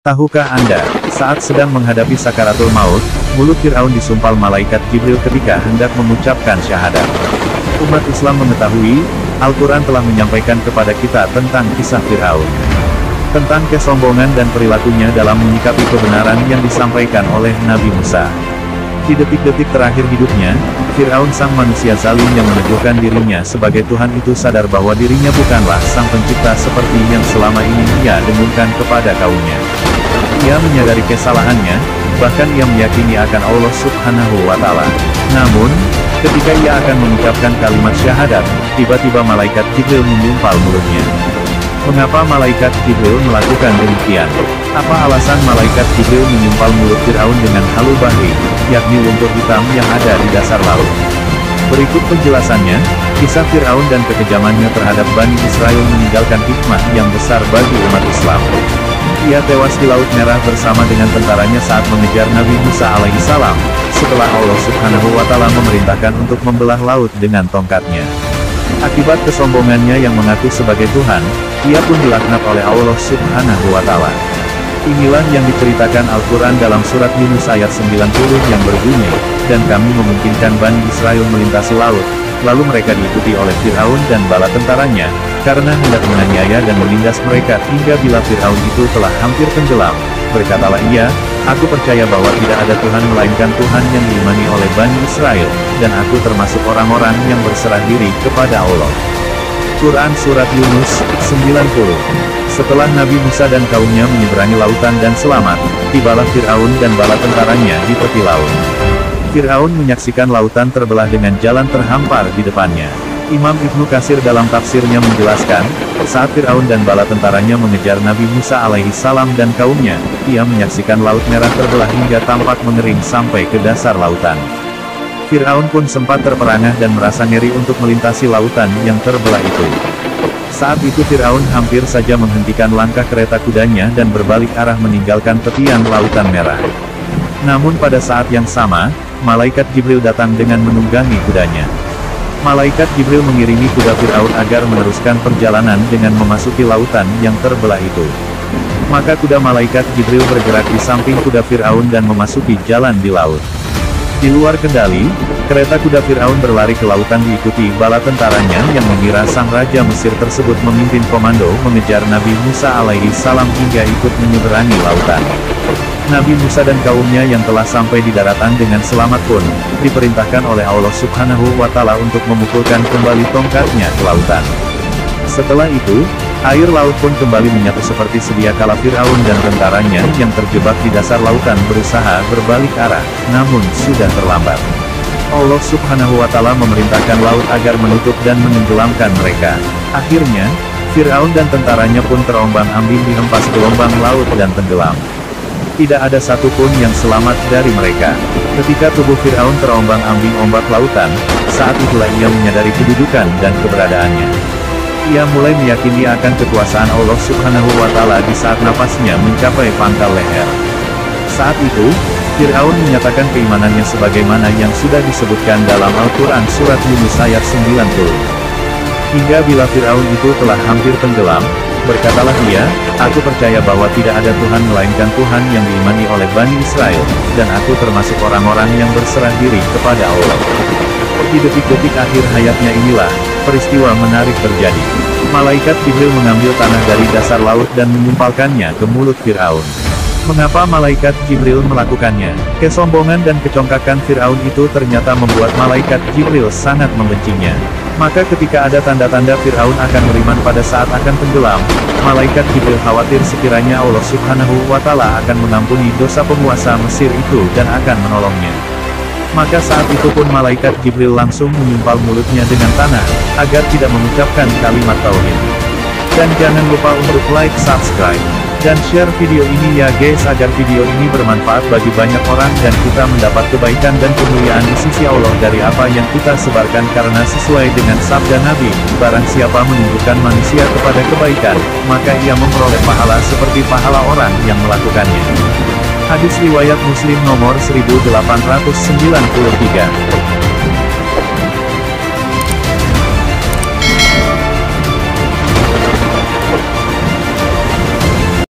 Tahukah Anda, saat sedang menghadapi sakaratul maut, mulut Fir'aun disumpal malaikat Jibril ketika hendak mengucapkan syahadat. Umat Islam mengetahui, Al-Quran telah menyampaikan kepada kita tentang kisah Fir'aun. Tentang kesombongan dan perilakunya dalam menyikapi kebenaran yang disampaikan oleh Nabi Musa. Di detik-detik terakhir hidupnya, Fir'aun sang manusia zalim yang meneguhkan dirinya sebagai Tuhan itu sadar bahwa dirinya bukanlah sang pencipta seperti yang selama ini ia dengungkan kepada kaumnya. Ia menyadari kesalahannya, bahkan ia meyakini akan Allah Subhanahu wa Ta'ala. Namun, ketika ia akan mengucapkan kalimat syahadat, tiba-tiba malaikat Jibril menyumpal mulutnya. Mengapa malaikat Jibril melakukan demikian? Apa alasan malaikat Jibril menyumpal mulut Fir'aun dengan halu bahri, yakni lumpur hitam yang ada di dasar laut? Berikut penjelasannya, kisah Fir'aun dan kekejamannya terhadap Bani Israel meninggalkan hikmah yang besar bagi umat Islam. Ia tewas di Laut Merah bersama dengan tentaranya saat mengejar Nabi Musa alaihissalam, setelah Allah Subhanahu wa Ta'ala memerintahkan untuk membelah laut dengan tongkatnya. Akibat kesombongannya yang mengaku sebagai Tuhan, ia pun dilaknat oleh Allah Subhanahu wa Ta'ala. Inilah yang diceritakan Al-Quran dalam surat Yunus ayat 90 yang berbunyi, dan kami memungkinkan Bani Israel melintasi laut, lalu mereka diikuti oleh Fir'aun dan bala tentaranya, karena hendak menganiaya dan menindas mereka hingga bila Fir'aun itu telah hampir tenggelam. Berkatalah ia, aku percaya bahwa tidak ada Tuhan melainkan Tuhan yang diimani oleh Bani Israel, dan aku termasuk orang-orang yang berserah diri kepada Allah. Quran Surat Yunus, 90. Setelah Nabi Musa dan kaumnya menyeberangi lautan dan selamat, tibalah Fir'aun dan bala tentaranya di tepi laut. Fir'aun menyaksikan lautan terbelah dengan jalan terhampar di depannya. Imam Ibnu Katsir dalam tafsirnya menjelaskan, saat Fir'aun dan bala tentaranya mengejar Nabi Musa alaihissalam dan kaumnya, ia menyaksikan Laut Merah terbelah hingga tampak mengering sampai ke dasar lautan. Fir'aun pun sempat terperangah dan merasa ngeri untuk melintasi lautan yang terbelah itu. Saat itu Fir'aun hampir saja menghentikan langkah kereta kudanya dan berbalik arah meninggalkan tepian Lautan Merah. Namun pada saat yang sama, malaikat Jibril datang dengan menunggangi kudanya. Malaikat Jibril mengiringi kuda Fir'aun agar meneruskan perjalanan dengan memasuki lautan yang terbelah itu. Maka kuda malaikat Jibril bergerak di samping kuda Fir'aun dan memasuki jalan di laut. Di luar kendali, kereta kuda Fir'aun berlari ke lautan diikuti bala tentaranya yang mengira sang Raja Mesir tersebut memimpin komando mengejar Nabi Musa alaihissalam hingga ikut menyeberangi lautan. Nabi Musa dan kaumnya yang telah sampai di daratan dengan selamat pun, diperintahkan oleh Allah Subhanahu wa Ta'ala untuk memukulkan kembali tongkatnya ke lautan. Setelah itu, air laut pun kembali menyatu seperti sedia kala Fir'aun dan tentaranya yang terjebak di dasar lautan berusaha berbalik arah, namun sudah terlambat. Allah Subhanahu wa Ta'ala memerintahkan laut agar menutup dan menenggelamkan mereka. Akhirnya, Fir'aun dan tentaranya pun terombang-ambing dihempas gelombang laut dan tenggelam. Tidak ada satupun yang selamat dari mereka. Ketika tubuh Fir'aun terombang-ambing ombak lautan, saat itulah ia menyadari kedudukan dan keberadaannya. Ia mulai meyakini akan kekuasaan Allah Subhanahu wa Ta'ala di saat napasnya mencapai pangkal leher. Saat itu, Fir'aun menyatakan keimanannya sebagaimana yang sudah disebutkan dalam Al-Quran Surat Yunus ayat 90. Hingga bila Fir'aun itu telah hampir tenggelam, berkatalah ia, aku percaya bahwa tidak ada Tuhan melainkan Tuhan yang diimani oleh Bani Israel, dan aku termasuk orang-orang yang berserah diri kepada Allah. Di detik-detik akhir hayatnya inilah, peristiwa menarik terjadi. Malaikat Jibril mengambil tanah dari dasar laut dan menyumpalkannya ke mulut Fir'aun. Mengapa malaikat Jibril melakukannya? Kesombongan dan kecongkakan Fir'aun itu ternyata membuat malaikat Jibril sangat membencinya. Maka ketika ada tanda-tanda Fir'aun akan beriman pada saat akan tenggelam, malaikat Jibril khawatir sekiranya Allah Subhanahu wa Ta'ala akan mengampuni dosa penguasa Mesir itu dan akan menolongnya. Maka saat itu pun malaikat Jibril langsung menyumpal mulutnya dengan tanah, agar tidak mengucapkan kalimat tauhid. Dan jangan lupa untuk like, subscribe, dan share video ini ya guys agar video ini bermanfaat bagi banyak orang dan kita mendapat kebaikan dan kemuliaan di sisi Allah dari apa yang kita sebarkan karena sesuai dengan sabda Nabi, barang siapa menunjukkan manusia kepada kebaikan, maka ia memperoleh pahala seperti pahala orang yang melakukannya. Hadis riwayat Muslim nomor 1893.